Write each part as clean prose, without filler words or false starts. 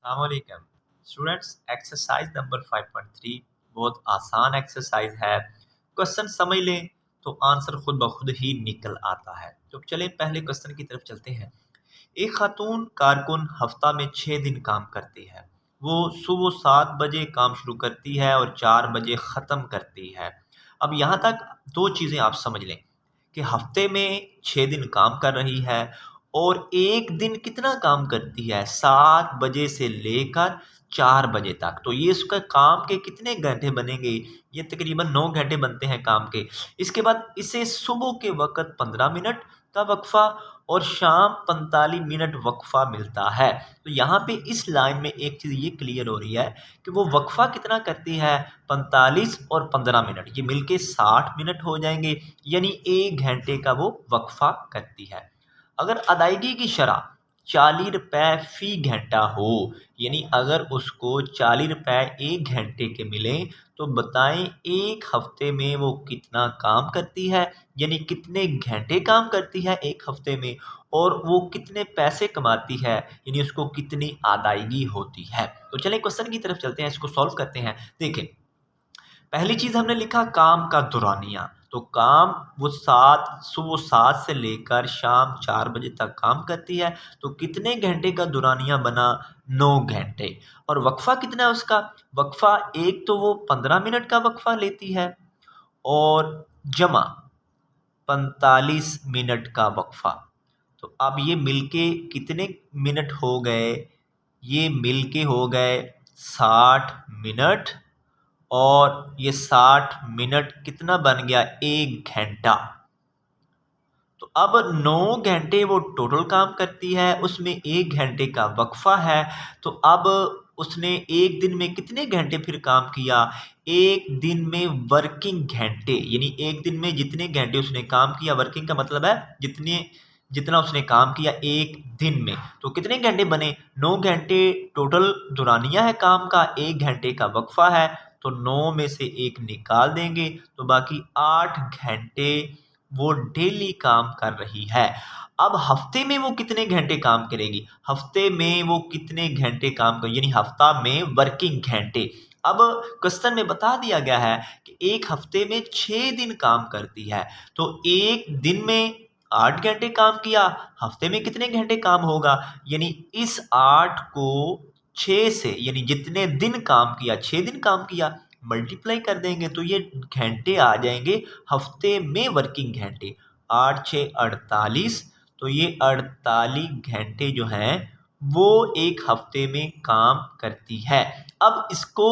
अस्सलामुअलैकुम students. Exercise number 5.3 बहुत आसान एक्सरसाइज है। क्वेश्चन समझ लें तो आंसर खुद ब खुद ही निकल आता है। तो चलें पहले क्वेश्चन की तरफ चलते हैं। एक खातून कारकुन हफ्ता में 6 दिन काम करती है। वो सुबह 7 बजे काम शुरू करती है और 4 बजे ख़त्म करती है। अब यहाँ तक दो चीज़ें आप समझ लें कि हफ्ते में 6 दिन काम कर रही है और एक दिन कितना काम करती है, 7 बजे से लेकर 4 बजे तक। तो ये इसका काम के कितने घंटे बनेंगे, ये तकरीबन 9 घंटे बनते हैं काम के। इसके बाद इसे सुबह के वक्त 15 मिनट का वक्फा और शाम 45 मिनट वक्फा मिलता है। तो यहाँ पे इस लाइन में एक चीज़ ये क्लियर हो रही है कि वो वक्फा कितना करती है, 45 और 15 मिनट, ये मिलके 60 मिनट हो जाएंगे, यानी 1 घंटे का वो वक्फा करती है। अगर अदायगी की शरह 40 रुपये फ़ी घंटा हो, यानी अगर उसको 40 रुपये 1 घंटे के मिलें, तो बताएं एक हफ्ते में वो कितना काम करती है, यानी कितने घंटे काम करती है एक हफ्ते में, और वो कितने पैसे कमाती है, यानी उसको कितनी अदायगी होती है। तो चलें क्वेश्चन की तरफ चलते हैं, इसको सॉल्व करते हैं। देखें, पहली चीज़ हमने लिखा काम का दुरानिया। तो काम वो सुबह 7 से लेकर शाम 4 बजे तक काम करती है। तो कितने घंटे का दुरानिया बना, 9 घंटे। और वक्फा कितना है उसका, वक्फा एक तो वो 15 मिनट का वक्फा लेती है और जमा 45 मिनट का वक्फा। तो अब ये मिलके कितने मिनट हो गए, ये मिलके हो गए 60 मिनट, और ये 60 मिनट कितना बन गया, 1 घंटा। तो अब 9 घंटे वो टोटल काम करती है, उसमें 1 घंटे का वक्फा है। तो अब उसने एक दिन में कितने घंटे फिर काम किया, एक दिन में वर्किंग घंटे, यानी एक दिन में जितने घंटे उसने काम किया, वर्किंग का मतलब है जितना उसने काम किया एक दिन में। तो कितने घंटे बने, 9 घंटे टोटल दुरानिया है काम का, 1 घंटे का वक्फा है। तो 9 में से एक निकाल देंगे तो बाकी 8 घंटे वो डेली काम कर रही है। अब हफ्ते में वो कितने घंटे काम करेगी, हफ्ते में वो कितने घंटे काम कर, यानी हफ्ता में वर्किंग घंटे। अब क्वेश्चन में बता दिया गया है कि एक हफ्ते में 6 दिन काम करती है। तो एक दिन में 8 घंटे काम किया, हफ्ते में कितने घंटे काम होगा, यानी इस 8 को 6 से, यानी जितने दिन काम किया, 6 दिन काम किया, मल्टीप्लाई कर देंगे तो ये घंटे आ जाएंगे हफ्ते में वर्किंग घंटे। 8 6 48, तो ये 48 घंटे जो हैं वो एक हफ्ते में काम करती है। अब इसको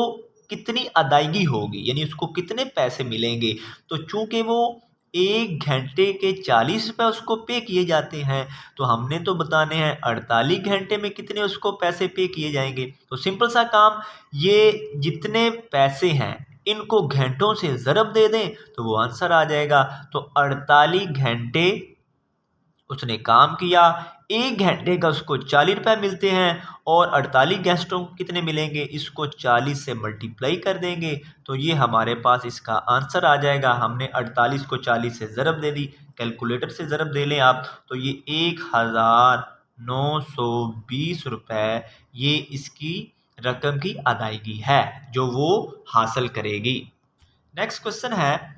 कितनी अदायगी होगी, यानी उसको कितने पैसे मिलेंगे, तो चूंकि वो 1 घंटे के 40 रुपये उसको पे किए जाते हैं, तो हमने तो बताने हैं 48 घंटे में कितने उसको पैसे पे किए जाएंगे। तो सिंपल सा काम, ये जितने पैसे हैं इनको घंटों से ज़रब दे दें तो वो आंसर आ जाएगा। तो 48 घंटे उसने काम किया, 1 घंटे का उसको 40 रुपये मिलते हैं, और 48 गेस्टों को कितने मिलेंगे, इसको 40 से मल्टीप्लाई कर देंगे तो ये हमारे पास इसका आंसर आ जाएगा। हमने 48 को 40 से ज़रब दे दी, कैलकुलेटर से ज़रब दे लें आप, तो ये 1920 रुपये ये इसकी रकम की अदायगी है जो वो हासिल करेगी। नेक्स्ट क्वेश्चन है,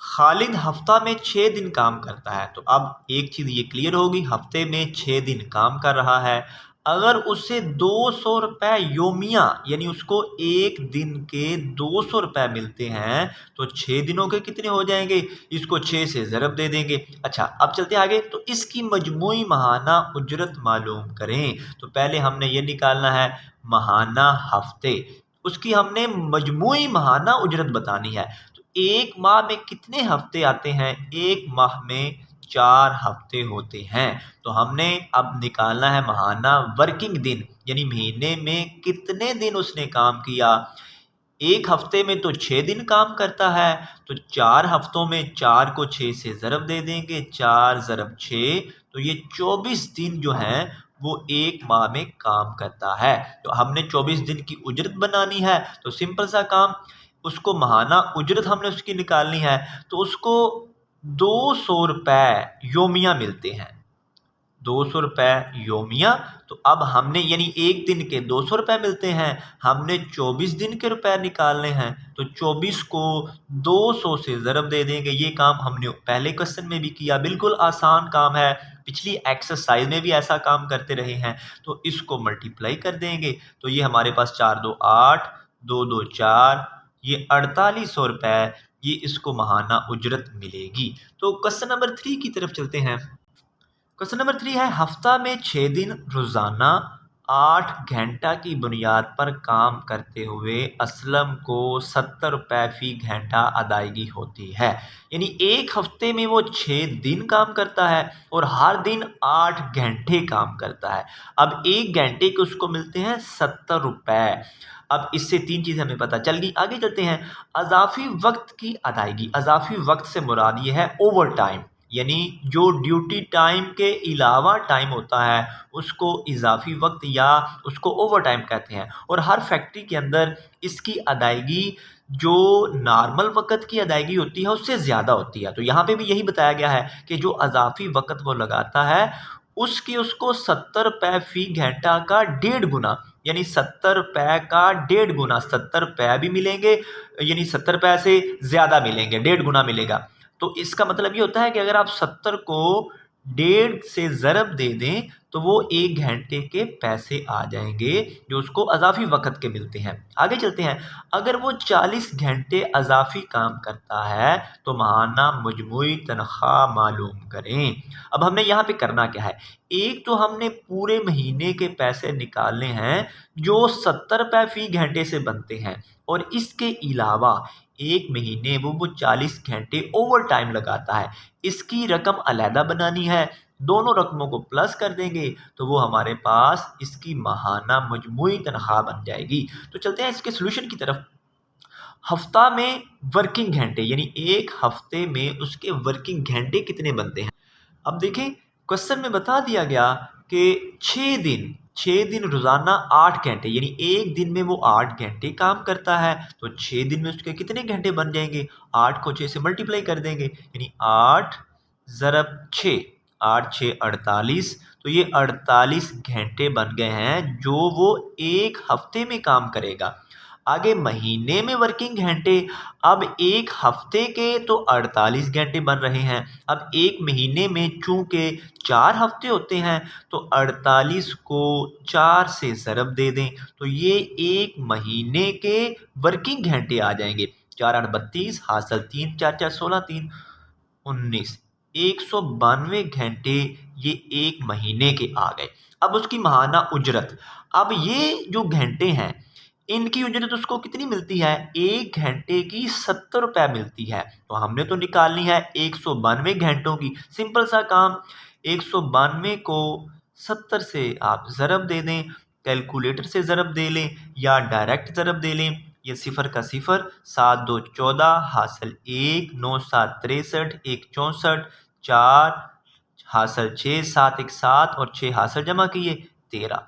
खालिद हफ्ता में 6 दिन काम करता है। तो अब एक चीज़ ये क्लियर होगी, हफ्ते में 6 दिन काम कर रहा है। अगर उसे 200 रुपये योमिया, यानी उसको एक दिन के 200 रुपये मिलते हैं, तो 6 दिनों के कितने हो जाएंगे, इसको 6 से ज़रब दे देंगे। अच्छा, अब चलते आगे, तो इसकी मजमूई माहाना उजरत मालूम करें। तो पहले हमने ये निकालना है माहाना हफ्ते, उसकी हमने मजमूई माहाना उजरत बतानी है। एक माह में कितने हफ्ते आते हैं, एक माह में 4 हफ्ते होते हैं। तो हमने अब निकालना है महाना वर्किंग दिन, यानी महीने में कितने दिन उसने काम किया। एक हफ्ते में तो 6 दिन काम करता है, तो 4 हफ्तों में 4 को 6 से ज़रब दे देंगे, 4 ज़रब 6, तो ये 24 दिन जो हैं वो एक माह में काम करता है। तो हमने 24 दिन की उजरत बनानी है, तो सिंपल सा काम, उसको महाना उजरत हमने उसकी निकालनी है। तो उसको 200 रुपये योमिया मिलते हैं, 200 रुपये योमिया। तो अब हमने यानी एक दिन के 200 रुपये मिलते हैं, हमने 24 दिन के रुपए निकालने हैं, तो 24 को 200 से ज़रब दे देंगे। ये काम हमने पहले क्वेश्चन में भी किया, बिल्कुल आसान काम है, पिछली एक्सरसाइज में भी ऐसा काम करते रहे हैं। तो इसको मल्टीप्लाई कर देंगे, तो ये हमारे पास 4 2 8, 2 2 4, ये 4800 रुपये, ये इसको महाना उजरत मिलेगी। तो क्वेश्चन नंबर 3 की तरफ चलते हैं। क्वेश्चन नंबर 3 है, हफ्ता में 6 दिन रोजाना 8 घंटा की बुनियाद पर काम करते हुए असलम को 70 रुपये फी घंटा अदायगी होती है। यानी एक हफ्ते में वो 6 दिन काम करता है और हर दिन 8 घंटे काम करता है। अब एक घंटे के उसको मिलते हैं 70 रुपये। अब इससे 3 चीज़ें हमें पता चल गई। आगे चलते हैं, अजाफी वक्त की अदायगी। अजाफी वक्त से मुराद ये है ओवर टाइम, यानी जो ड्यूटी टाइम के अलावा टाइम होता है उसको इजाफी वक्त या उसको ओवर टाइम कहते हैं। और हर फैक्ट्री के अंदर इसकी अदायगी जो नॉर्मल वक्त की अदायगी होती है उससे ज़्यादा होती है। तो यहाँ पे भी यही बताया गया है कि जो अजाफी वक्त वो लगाता है उसको 70 रुपये फी घंटा का 1.5 गुना, यानी 70 रुपये का 1.5 गुना, 70 रुपये भी मिलेंगे, यानी 70 रुपये से ज़्यादा मिलेंगे, 1.5 गुना मिलेगा। तो इसका मतलब ये होता है कि अगर आप 70 को 1.5 से ज़रब दे दें तो वो एक घंटे के पैसे आ जाएंगे जो उसको अजाफी वक्त के मिलते हैं। आगे चलते हैं, अगर वो 40 घंटे अजाफी काम करता है तो महाना मजमूई तनख्वाह मालूम करें। अब हमने यहाँ पे करना क्या है, एक तो हमने पूरे महीने के पैसे निकालने हैं जो 70 रुपये फी घंटे से बनते हैं, और इसके अलावा एक महीने वो 40 घंटे ओवर टाइम लगाता है, इसकी रकम अलहदा बनानी है। दोनों रकमों को प्लस कर देंगे तो वो हमारे पास इसकी माहाना मजमूई तनख्वाह बन जाएगी। तो चलते हैं इसके सोल्यूशन की तरफ। हफ्ता में वर्किंग घंटे, यानी एक हफ्ते में उसके वर्किंग घंटे कितने बनते हैं। अब देखें क्वेश्चन में बता दिया गया कि 6 दिन रोजाना 8 घंटे, यानी एक दिन में वो 8 घंटे काम करता है, तो 6 दिन में उसके कितने घंटे बन जाएंगे, 8 को 6 से मल्टीप्लाई कर देंगे, यानी 8 ज़रब 6, 8 6 48, तो ये 48 घंटे बन गए हैं जो वो एक हफ्ते में काम करेगा। आगे महीने में वर्किंग घंटे, अब एक हफ्ते के तो 48 घंटे बन रहे हैं, अब एक महीने में चूंकि 4 हफ्ते होते हैं तो 48 को 4 से ज़रब दे दें तो ये एक महीने के वर्किंग घंटे आ जाएंगे। 4 8 32, हासिल 3 4 4 16 3 19, 192 घंटे ये एक महीने के आ गए। अब उसकी महाना उजरत, अब ये जो घंटे हैं इनकी उजरत उसको कितनी मिलती है, एक घंटे की 70 रुपये मिलती है। तो हमने तो निकालनी है 192 घंटों की। सिंपल सा काम, 192 को 70 से आप ज़रब दे दें, कैलकुलेटर से ज़रब दे लें या डायरेक्ट ज़रब दे लें। ये सिफर का सिफर, 7 2 14, हासिल 1, 9 7 63, 1 64, 4 हासिल 6, 7 1 7 और 6 हासिल जमा किए 13,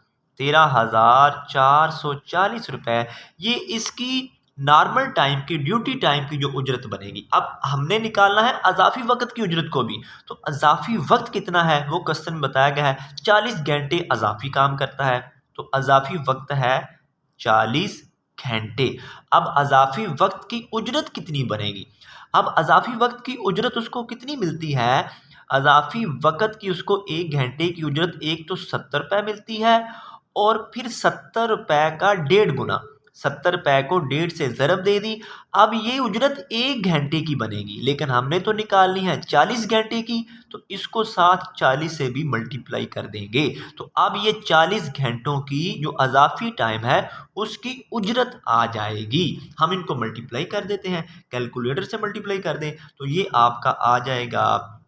13,440 रुपये, ये इसकी नॉर्मल टाइम की ड्यूटी टाइम की जो उजरत बनेगी। अब हमने निकालना है अजाफी वक्त की उजरत को भी, तो अजाफी वक्त कितना है वो क्वेश्चन में बताया गया है, 40 घंटे अजाफी काम करता है, तो अजाफी वक्त है 40 घंटे। अब अजाफी वक्त की उजरत कितनी बनेगी, अब अजाफी वक्त की उजरत उसको कितनी मिलती है, अजाफी वक्त की उसको एक घंटे की उजरत एक तो 70 रुपये मिलती है और फिर 70 रुपये का 1.5 गुना, 70 रुपये को 1.5 से ज़रब दे दी। अब ये उजरत एक घंटे की बनेगी, लेकिन हमने तो निकालनी है 40 घंटे की, तो इसको साथ 40 से भी मल्टीप्लाई कर देंगे। तो अब ये 40 घंटों की जो अजाफी टाइम है उसकी उजरत आ जाएगी। हम इनको मल्टीप्लाई कर देते हैं, कैलकुलेटर से मल्टीप्लाई कर दें तो ये आपका आ जाएगा,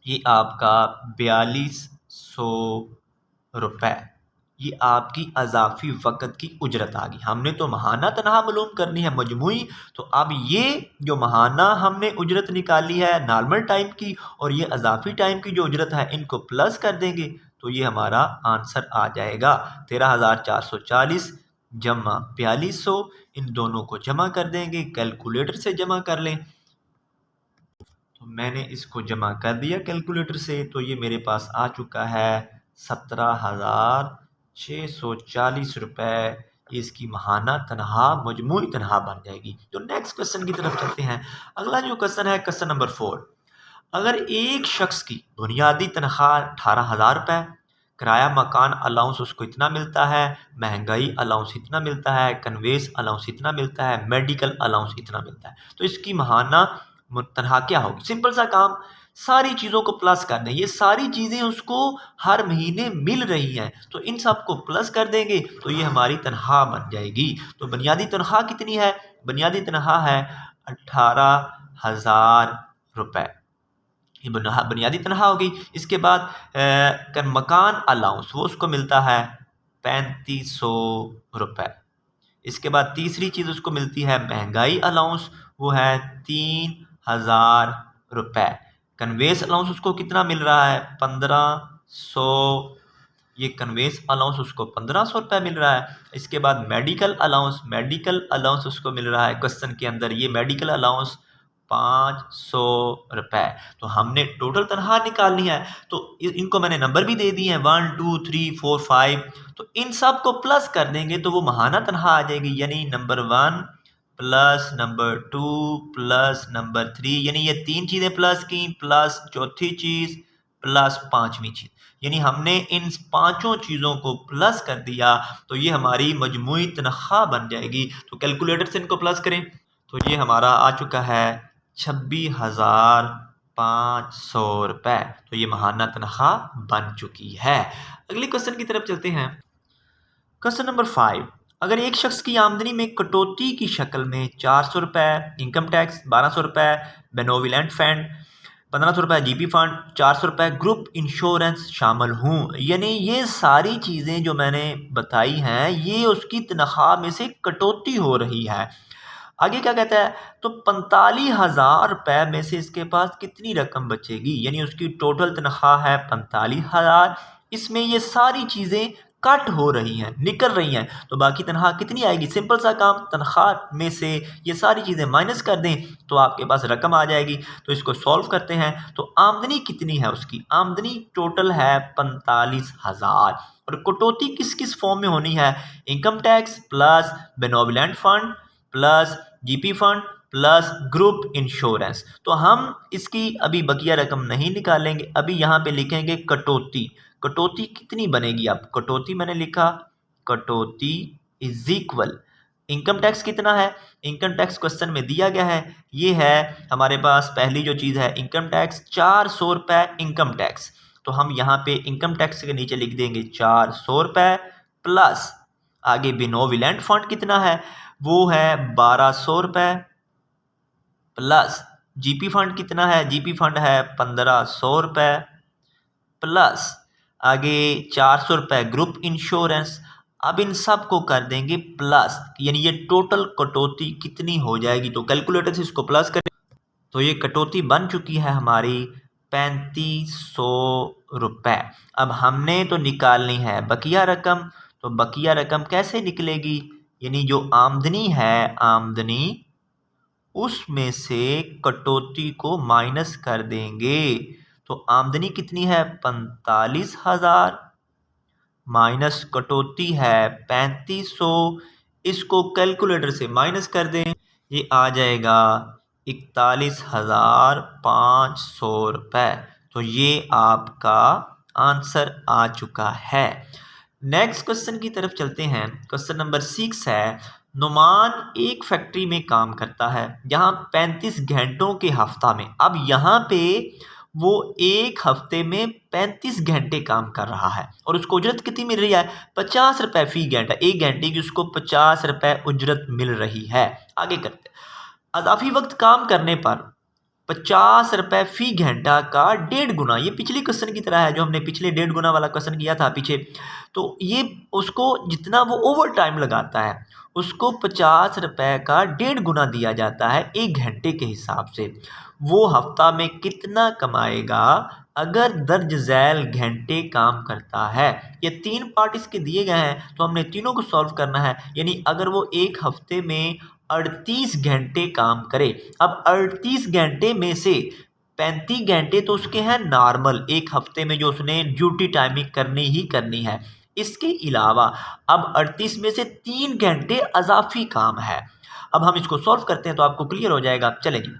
ये आपका 4200 रुपये, ये आपकी अजाफी वक़्त की उजरत आ गई। हमने तो महाना तनहा मालूम करनी है मजमूई, तो अब ये जो महाना हमने उजरत निकाली है नॉर्मल टाइम की और ये अजाफी टाइम की जो उजरत है इनको प्लस कर देंगे तो ये हमारा आंसर आ जाएगा 13,440 जमा 4200, इन दोनों को जमा कर देंगे, कैलकुलेटर से जमा कर लें तो मैंने इसको जमा कर दिया कैलकुलेटर से, तो ये मेरे पास आ चुका है 17,640 रुपये। इसकी माहाना तनख्वाह मजमूई तनख्वाह बन जाएगी। तो नेक्स्ट क्वेश्चन की तरफ चलते हैं। अगला जो क्वेश्चन है क्वेश्चन नंबर 4। अगर एक शख्स की बुनियादी तनख्वाह 18,000 रुपये, किराया मकान अलाउंस उसको इतना मिलता है, महंगाई अलाउंस इतना मिलता है, कन्वेंस अलाउंस इतना मिलता है, मेडिकल अलाउंस इतना मिलता है, तो इसकी माहाना तनख्वाह क्या होगी? सिंपल सा काम, सारी चीज़ों को प्लस कर दें। ये सारी चीज़ें उसको हर महीने मिल रही हैं, तो इन सब को प्लस कर देंगे तो ये हमारी तनख्वाह बन जाएगी। तो बुनियादी तनख्वाह कितनी है? बुनियादी तनख्वाह है 18,000 रुपये। ये बुनियादी तनख्वाह हो गई। इसके बाद मकान अलाउंस वो उसको मिलता है 3500 रुपये। इसके बाद तीसरी चीज़ उसको मिलती है महंगाई अलाउंस, वो है 3,000 रुपये। कन्वेंस अलाउंस उसको कितना मिल रहा है? 1500। ये कन्वेंस अलाउंस उसको 1500 रुपये मिल रहा है। इसके बाद मेडिकल अलाउंस उसको मिल रहा है क्वेश्चन के अंदर, ये मेडिकल अलाउंस 500 रुपये। तो हमने टोटल तनख्वाह निकालनी है, तो इनको मैंने नंबर भी दे दिए हैं 1 2 3 4 5। तो इन सब को प्लस कर देंगे तो वो माहाना तनख्वाह आ जाएगी, यानी number 1 plus number 2 plus number 3, यानी ये तीन चीज़ें प्लस की, प्लस चौथी चीज़ प्लस पांचवी चीज़, यानी हमने इन पांचों चीज़ों को प्लस कर दिया तो ये हमारी मजमूई तनख्वाह बन जाएगी। तो कैलकुलेटर से इनको प्लस करें तो ये हमारा आ चुका है 26,500 रुपये। तो ये माहाना तनख्वाह बन चुकी है। अगले क्वेश्चन की तरफ चलते हैं। Question number 5। अगर एक शख्स की आमदनी में कटौती की शक्ल में 400 रुपये इनकम टैक्स, 1200 रुपये बेनोविलेंट फंड, 1500 रुपये जीपी फंड, 400 रुपये ग्रुप इंश्योरेंस शामिल हूँ, यानी ये सारी चीज़ें जो मैंने बताई हैं ये उसकी तनख्वाह में से कटौती हो रही है। आगे क्या कहता है? तो 45,000 रुपये में से इसके पास कितनी रकम बचेगी, यानी उसकी टोटल तनख्वाह है 45,000, इसमें ये सारी चीज़ें कट हो रही हैं, निकल रही हैं, तो बाकी तनख्वाह कितनी आएगी? सिंपल सा काम, तनख्वाह में से ये सारी चीज़ें माइनस कर दें तो आपके पास रकम आ जाएगी। तो इसको सॉल्व करते हैं। तो आमदनी कितनी है उसकी? आमदनी टोटल है 45,000, और कटौती किस किस फॉर्म में होनी है? Income tax plus benevolent fund plus GP fund plus group insurance. तो हम इसकी अभी बकिया रकम नहीं निकालेंगे, अभी यहाँ पे लिखेंगे कटौती। कटौती कितनी बनेगी? अब कटौती मैंने लिखा, कटौती इज इक्वल इनकम टैक्स कितना है? इनकम टैक्स क्वेश्चन में दिया गया है, ये है हमारे पास पहली जो चीज़ है इनकम टैक्स, 400 रुपये इनकम टैक्स। तो हम यहाँ पे इनकम टैक्स के नीचे लिख देंगे 400 रुपये प्लस आगे बेनोविलेंट फंड कितना है? वो है 1200 रुपये प्लस जीपी फंड कितना है? जीपी फंड है 1500 रुपये प्लस आगे 400 रुपये ग्रुप इंश्योरेंस। अब इन सब को कर देंगे प्लस, यानी ये टोटल कटौती कितनी हो जाएगी? तो कैलकुलेटर से इसको प्लस करें तो ये कटौती बन चुकी है हमारी 3500 रुपये। अब हमने तो निकालनी है बकिया रकम, तो बकिया रकम कैसे निकलेगी? यानी जो आमदनी है, आमदनी उसमें से कटौती को माइनस कर देंगे। तो आमदनी कितनी है? 45,000 माइनस कटौती है 3500, इसको कैलकुलेटर से माइनस कर दें, ये आ जाएगा 41,500 रुपये। तो ये आपका आंसर आ चुका है। नेक्स्ट क्वेश्चन की तरफ चलते हैं। क्वेश्चन नंबर 6 है, नुमान एक फैक्ट्री में काम करता है जहां 35 घंटों के हफ्ता में। अब यहाँ पे वो एक हफ्ते में 35 घंटे काम कर रहा है और उसको उजरत कितनी मिल रही है? 50 रुपये फी घंटा, एक घंटे की उसको 50 रुपये उजरत मिल रही है। आगे करते हैं, अदाफी वक्त काम करने पर 50 रुपये फी घंटा का 1.5 गुना, ये पिछले क्वेश्चन की तरह है जो हमने पिछले 1.5 गुना वाला क्वेश्चन किया था पीछे। तो ये उसको जितना वो ओवर टाइम लगाता है उसको 50 रुपये का 1.5 गुना दिया जाता है एक घंटे के हिसाब से। वो हफ्ता में कितना कमाएगा अगर दर्ज झैल घंटे काम करता है? ये 3 पार्ट इसके दिए गए हैं तो हमने तीनों को सॉल्व करना है। यानी अगर वो एक हफ्ते में 38 घंटे काम करे, अब 38 घंटे में से 35 घंटे तो उसके हैं नॉर्मल, एक हफ्ते में जो उसने ड्यूटी टाइमिंग करनी ही करनी है। इसके अलावा अब 38 में से 3 घंटे अजाफी काम है। अब हम इसको सॉल्व करते हैं तो आपको क्लियर हो जाएगा। चलें जी,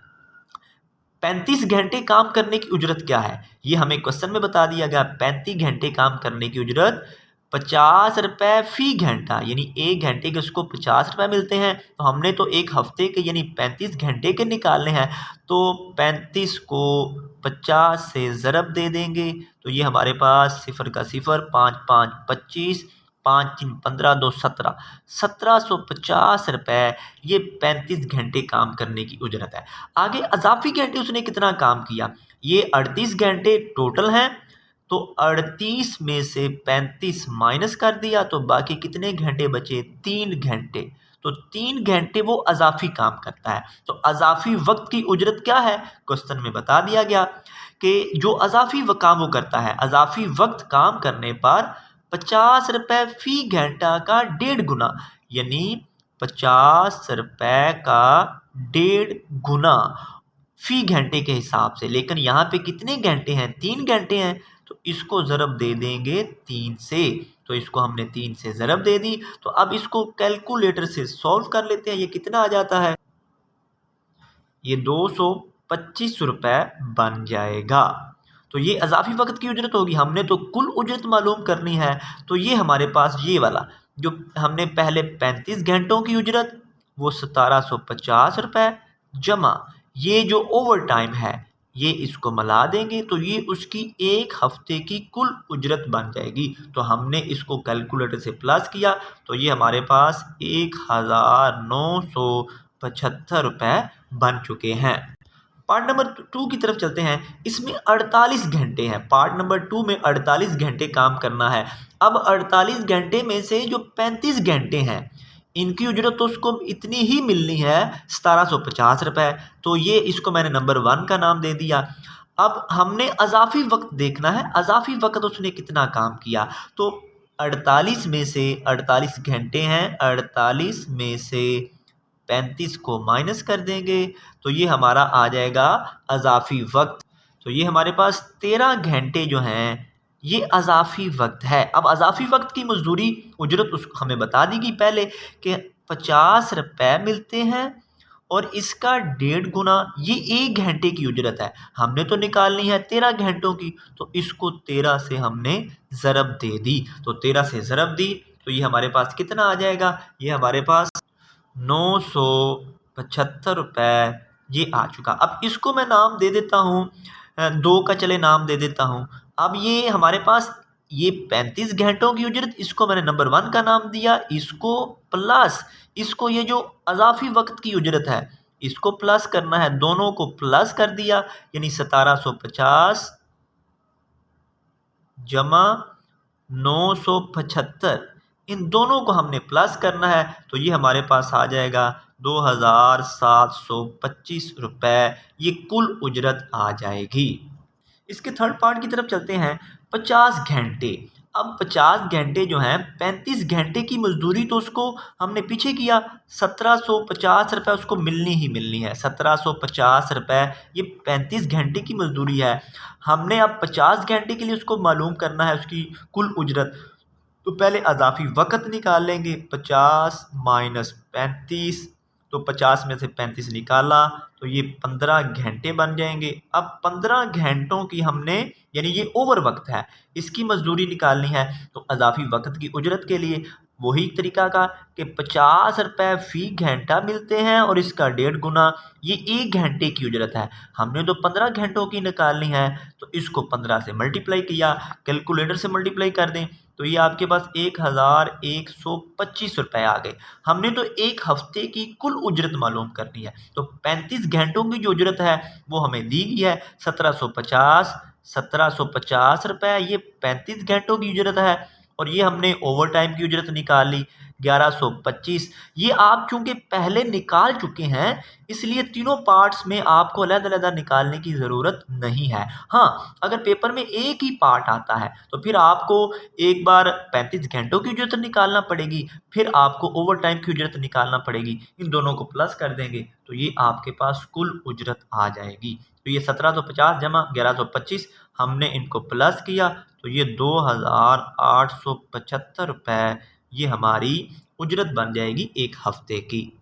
35 घंटे काम करने की उजरत क्या है, ये हमें क्वेश्चन में बता दिया गया। 35 घंटे काम करने की उजरत 50 रुपये फी घंटा, यानी एक घंटे के उसको 50 रुपये मिलते हैं। तो हमने तो एक हफ्ते के यानी 35 घंटे के निकालने हैं, तो 35 को 50 से ज़रब दे देंगे तो ये हमारे पास सिफर का सिफर, 5 5 25, 5 3 15, 2 17, 1750 रुपये ये 35 घंटे काम करने की उजरत है। आगे अजाफी घंटे उसने कितना काम किया, ये 38 घंटे टोटल हैं, तो 38 में से 35 माइनस कर दिया तो बाकी कितने घंटे बचे, 3 घंटे। तो 3 घंटे वो अजाफी काम करता है। तो अजाफी वक्त की उजरत क्या है, क्वेश्चन में बता दिया गया कि जो अजाफी काम वो करता है, अजाफी वक्त काम करने पर 50 रुपये फी घंटा का 1.5 गुना, यानी 50 रुपये का 1.5 गुना फी घंटे के हिसाब से। लेकिन यहाँ पे कितने घंटे हैं, 3 घंटे हैं, तो इसको ज़रब दे देंगे 3 से। तो इसको हमने 3 से ज़रब दे दी। तो अब इसको कैलकुलेटर से सॉल्व कर लेते हैं, ये कितना आ जाता है, ये 225 रुपये बन जाएगा। तो ये अजाफी वक्त की उजरत होगी। हमने तो कुल उजरत मालूम करनी है, तो ये हमारे पास ये वाला जो हमने पहले 35 घंटों की उजरत वो 1750 रुपये जमा ये जो ओवर टाइम है ये इसको मिला देंगे तो ये उसकी एक हफ्ते की कुल उजरत बन जाएगी। तो हमने इसको कैलकुलेटर से प्लस किया तो ये हमारे पास 1975 रुपये बन चुके हैं। पार्ट नंबर 2 की तरफ चलते हैं। इसमें 48 घंटे हैं। पार्ट नंबर 2 में 48 घंटे काम करना है। अब 48 घंटे में से जो 35 घंटे हैं इनकी उजरत तो उसको इतनी ही मिलनी है, 1750 रुपये। तो ये इसको मैंने नंबर 1 का नाम दे दिया। अब हमने अजाफी वक्त देखना है, अजाफी वक्त उसने कितना काम किया। तो 48 में से 48 घंटे हैं, 48 में से 35 को माइनस कर देंगे तो ये हमारा आ जाएगा अजाफी वक्त। तो ये हमारे पास 13 घंटे जो हैं ये अजाफी वक्त है। अब अजाफी वक्त की मजदूरी उजरत उसको हमें बता दी गई पहले कि 50 रुपये मिलते हैं और इसका 1.5 गुना ये एक घंटे की उजरत है। हमने तो निकालनी है 13 घंटों की, तो इसको 13 से हमने ज़रब दे दी। तो 13 से ज़रब दी तो ये हमारे पास कितना आ जाएगा, ये हमारे पास 975 रुपये ये आ चुका। अब इसको मैं नाम दे देता हूँ 2 का, चले नाम दे देता हूँ। अब ये हमारे पास ये 35 घंटों की उजरत, इसको मैंने नंबर 1 का नाम दिया, इसको प्लस इसको ये जो अजाफी वक्त की उजरत है इसको प्लस करना है, दोनों को प्लस कर दिया यानी 1750 जमा 975, इन दोनों को हमने प्लस करना है तो ये हमारे पास आ जाएगा 2725 रुपये, ये कुल उजरत आ जाएगी। इसके थर्ड पार्ट की तरफ चलते हैं। 50 घंटे। अब 50 घंटे जो हैं 35 घंटे की मजदूरी तो उसको हमने पीछे किया, 1750 रुपये उसको मिलनी ही मिलनी है। 1750 रुपये ये 35 घंटे की मजदूरी है। हमने अब 50 घंटे के लिए उसको मालूम करना है उसकी कुल उजरत। तो पहले अजाफी वक़्त निकाल लेंगे, 50 माइनस 35, तो 50 में से 35 निकाला तो ये 15 घंटे बन जाएंगे। अब 15 घंटों की हमने यानी ये ओवर वक्त है, इसकी मजदूरी निकालनी है। तो अजाफी वक्त की उजरत के लिए वही तरीका का कि 50 रुपये फ़ी घंटा मिलते हैं और इसका 1.5 गुना, ये एक घंटे की उजरत है। हमने तो 15 घंटों की निकालनी है तो इसको 15 से मल्टीप्लाई किया, कैलकुलेटर से मल्टीप्लाई कर दें तो ये आपके पास 1125 रुपये आ गए। हमने तो एक हफ्ते की कुल उजरत मालूम करनी है, तो 35 घंटों की जो उजरत है वो हमें दी गई है 1750 रुपये, ये 35 घंटों की उजरत है। और ये हमने ओवर टाइम की उजरत निकाल ली 1125। ये आप चूंकि पहले निकाल चुके हैं इसलिए तीनों पार्ट्स में आपको अलग-अलग निकालने की ज़रूरत नहीं है। हाँ, अगर पेपर में एक ही पार्ट आता है तो फिर आपको एक बार 35 घंटों की उजरत निकालना पड़ेगी, फिर आपको ओवर टाइम की उजरत निकालना पड़ेगी। इन दोनों को प्लस कर देंगे तो ये आपके पास कुल उजरत आ जाएगी। तो ये 1750 जमा 1125 हमने इनको प्लस किया तो ये 2875 रुपये ये हमारी उजरत बन जाएगी एक हफ्ते की।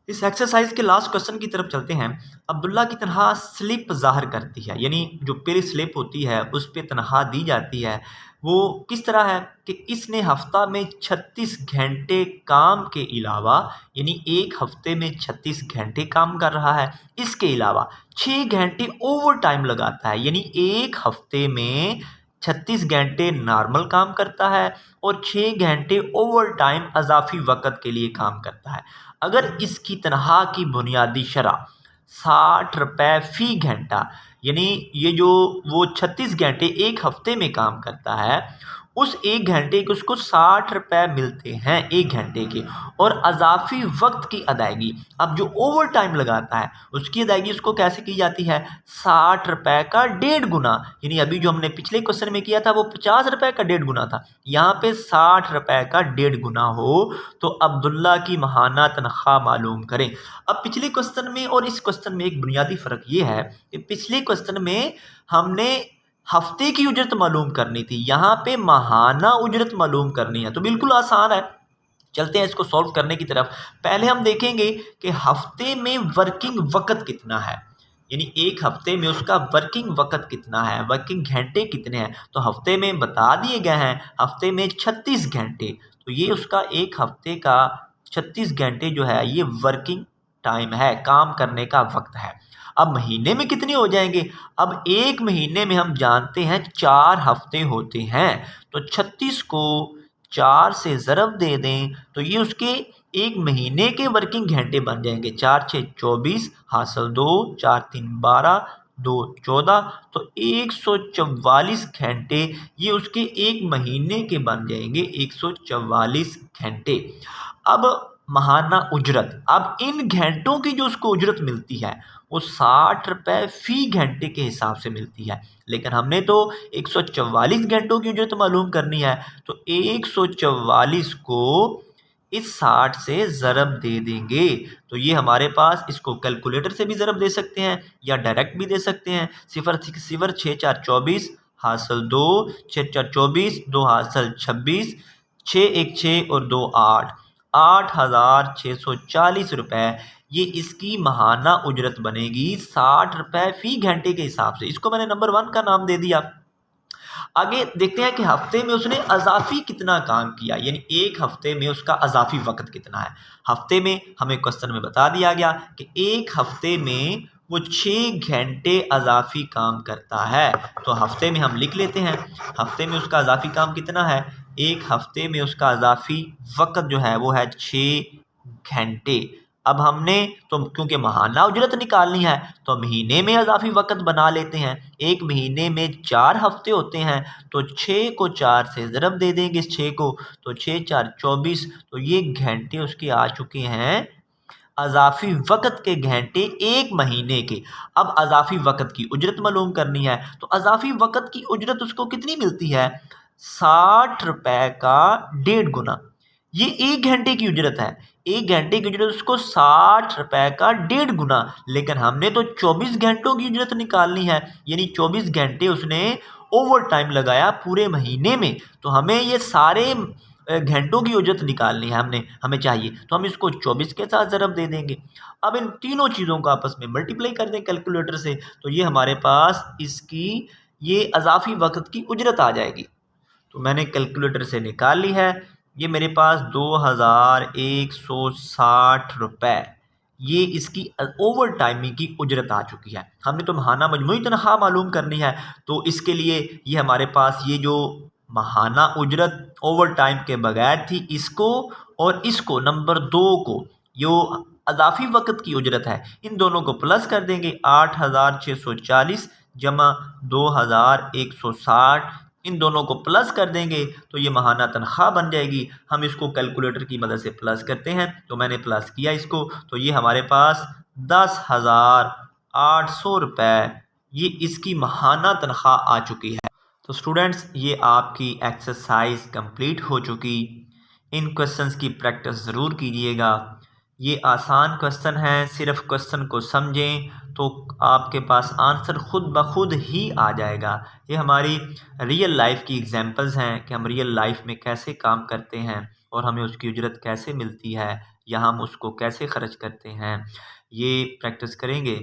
इस एक्सरसाइज के लास्ट क्वेश्चन की तरफ चलते हैं। अब्दुल्ला की तनख्वाह स्लिप ज़ाहिर करती है, यानी जो पे स्लिप होती है उस पे तनख्वाह दी जाती है। वो किस तरह है कि इसने हफ्ता में 36 घंटे काम के अलावा, यानी एक हफ्ते में 36 घंटे काम कर रहा है, इसके अलावा 6 घंटे ओवर टाइम लगाता है, यानी एक हफ्ते में 36 घंटे नॉर्मल काम करता है और 6 घंटे ओवर टाइम अजाफी वक़्त के लिए काम करता है। अगर इसकी तनख्वाह की बुनियादी शरह 60 रुपये फ़ी घंटा, यानी ये जो वो 36 घंटे एक हफ्ते में काम करता है उस एक घंटे के उसको 60 रुपये मिलते हैं एक घंटे के, और अजाफी वक्त की अदायगी, अब जो ओवर टाइम लगाता है उसकी अदायगी उसको कैसे की जाती है, 60 रुपये का 1.5 गुना, यानी अभी जो हमने पिछले क्वेश्चन में किया था वो 50 रुपये का 1.5 गुना था, यहाँ पे 60 रुपये का 1.5 गुना हो तो अब्दुल्ला की माहाना तनख्वाह मालूम करें। अब पिछले क्वेश्चन में और इस क्वेश्चन में एक बुनियादी फ़र्क ये है कि पिछले क्वेश्चन में हमने हफ्ते की उजरत मालूम करनी थी, यहाँ पे माहाना उजरत मालूम करनी है, तो बिल्कुल आसान है। चलते हैं इसको सॉल्व करने की तरफ। पहले हम देखेंगे कि हफ्ते में वर्किंग वक़्त कितना है, यानी एक हफ्ते में उसका वर्किंग वक़्त कितना है, वर्किंग घंटे कितने हैं। तो हफ्ते में बता दिए गए हैं, हफ्ते में 36 घंटे, तो ये उसका एक हफ्ते का 36 घंटे जो है ये वर्किंग टाइम है, काम करने का वक्त है। अब महीने में कितने हो जाएंगे, अब एक महीने में हम जानते हैं 4 हफ्ते होते हैं, तो 36 को 4 से ज़रब दे दें तो ये उसके एक महीने के वर्किंग घंटे बन जाएंगे। 4 6 24 हासिल 2, 4 3 12, 2 14, तो 144 घंटे ये उसके एक महीने के बन जाएंगे, 144 घंटे। अब माहाना उजरत, अब इन घंटों की जो उसको उजरत मिलती है वो 60 रुपये फ़ी घंटे के हिसाब से मिलती है, लेकिन हमने तो 144 घंटों की उजरत मालूम करनी है, तो 144 को इस 60 से ज़रब दे देंगे तो ये हमारे पास, इसको कैलकुलेटर से भी ज़रब दे सकते हैं या डायरेक्ट भी दे सकते हैं। 0 6 4 24 हासिल 2, 6 4 24, 2 हासिल 26, 6 1 6 और 2 8, 8,640 रुपये ये इसकी माहाना उजरत बनेगी 60 रुपये फ़ी घंटे के हिसाब से। इसको मैंने नंबर 1 का नाम दे दिया। आगे देखते हैं कि हफ्ते में उसने अजाफी कितना काम किया, यानी एक हफ्ते में उसका अजाफी वक्त कितना है। हफ्ते में हमें क्वेश्चन में बता दिया गया कि एक हफ्ते में वो 6 घंटे अजाफी काम करता है, तो हफ्ते में हम लिख लेते हैं हफ्ते में उसका अजाफी काम कितना है। एक हफ्ते में उसका अजाफी वक्त जो है वो है 6 घंटे। अब हमने तो क्योंकि माहाना उजरत निकालनी है तो महीने में अजाफी वक़्त बना लेते हैं। एक महीने में 4 हफ्ते होते हैं तो 6 को 4 से ज़रब दे देंगे इस 6 को, तो 6 4 24, तो ये घंटे उसके आ चुके हैं अजाफी वक़्त के घंटे एक महीने के। अब अजाफी वक़्त की उजरत मालूम करनी है, तो अजाफी वक़्त की उजरत उसको कितनी मिलती है, 60 रुपये का 1.5 गुना। ये एक घंटे की उजरत है, एक घंटे की उजरत उसको 60 रुपये का 1.5 गुना, लेकिन हमने तो 24 घंटों की उजरत निकालनी है, यानी 24 घंटे उसने ओवर टाइम लगाया पूरे महीने में, तो हमें ये सारे घंटों की उजरत निकालनी है, हमें चाहिए, तो हम इसको 24 के साथ ज़रब दे देंगे। अब इन तीनों चीज़ों को आपस में मल्टीप्लाई कर दें कैलकुलेटर से, तो ये हमारे पास इसकी ये अजाफी वक़्त की उजरत आ जाएगी। तो मैंने कैलकुलेटर से निकाल ली है, ये मेरे पास 2160 रुपये ये इसकी ओवर टाइमिंग की उजरत आ चुकी है। हमने तो माहाना मजमूई तनख्वाह मालूम करनी है, तो इसके लिए ये हमारे पास ये जो माहाना उजरत ओवर टाइम के बगैर थी, इसको और इसको नंबर 2 को जो अजाफी वक़्त की उजरत है, इन दोनों को प्लस कर देंगे। 8,640 जमा 2,160 इन दोनों को प्लस कर देंगे तो ये माहाना तनख्वाह बन जाएगी। हम इसको कैलकुलेटर की मदद से प्लस करते हैं, तो मैंने प्लस किया इसको, तो ये हमारे पास 10,800 रुपये ये इसकी माहाना तनख्वाह आ चुकी है। तो स्टूडेंट्स ये आपकी एक्सरसाइज कंप्लीट हो चुकी। इन क्वेश्चंस की प्रैक्टिस ज़रूर कीजिएगा। ये आसान क्वेश्चन हैं, सिर्फ क्वेश्चन को समझें तो आपके पास आंसर खुद ब खुद ही आ जाएगा। ये हमारी रियल लाइफ की एग्जांपल्स हैं कि हम रियल लाइफ में कैसे काम करते हैं और हमें उसकी उजरत कैसे मिलती है या हम उसको कैसे ख़र्च करते हैं। ये प्रैक्टिस करेंगे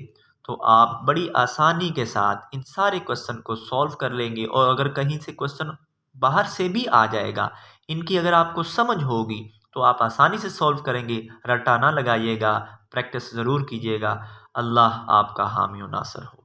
तो आप बड़ी आसानी के साथ इन सारे क्वेश्चन को सॉल्व कर लेंगे। और अगर कहीं से क्वेश्चन बाहर से भी आ जाएगा, इनकी अगर आपको समझ होगी तो आप आसानी से सॉल्व करेंगे। रट्टा ना लगाइएगा, प्रैक्टिस ज़रूर कीजिएगा। अल्लाह आपका हामी व नासर हो।